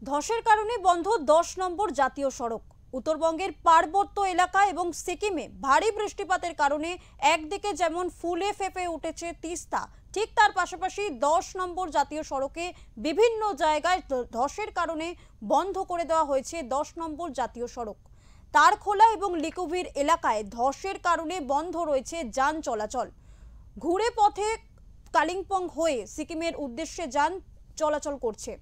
ধসের কারণে বন্ধ 10 নম্বর জাতীয় সড়ক। উত্তরবঙ্গের পার্বত্য এলাকা এবং সিকিমে ভারী বৃষ্টিপাতের কারণে একদিকে যেমন ফুলে ফেঁপে উঠেছে তিস্তা, ঠিক তার পাশাপাশি 10 নম্বর জাতীয় সড়কে বিভিন্ন জায়গায় ধসের কারণে বন্ধ করে দেওয়া হয়েছে 10 নম্বর জাতীয় সড়ক। তারখোলা এবং লিকুভির এলাকায় ধসের কারণে বন্ধ রয়েছে যান চলাচল। ঘুরে পথে কালিম্পং হয়ে সিকিমের উদ্দেশ্যে যান চলাচল করছে।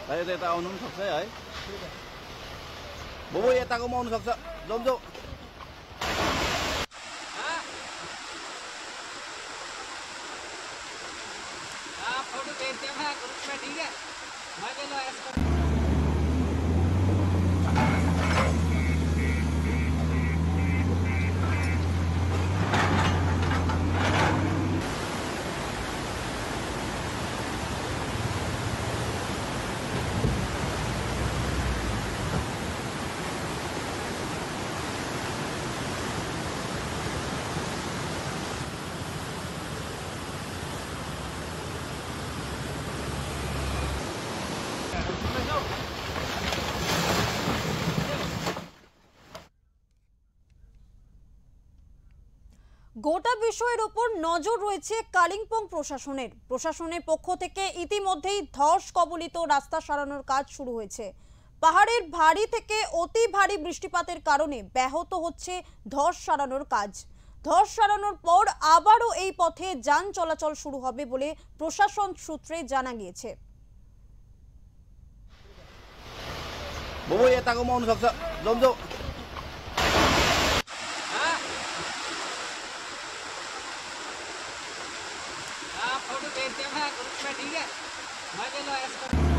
Đây đây tao nung sọc thế ấy. Bố ơi tao có món sọc sọc, giống giống. आप फोटो भेजते हैं ग्रुप में, ठीक है? मैं चलो ऐसा গোটা বিষয়ের উপর নজর রয়েছে কালিম্পং প্রশাসনের পক্ষ থেকে ইতিমধ্যেই ধস কবলিত রাস্তা সারানোর কাজ শুরু হয়েছে। পাহাড়ের ভারী থেকে অতি ভারী বৃষ্টিপাতের কারণে ব্যাহত হচ্ছে ধস সারানোর কাজ। ধস সারানোর পর আবারও এই পথে যান চলাচল শুরু হবে বলে প্রশাসন সূত্রে জানা গিয়েছে। Bố ơi tao có món sọc sọc, giống giống. आप फोटो भेजते हैं ग्रुप में, ठीक है? मैं चलो ऐसा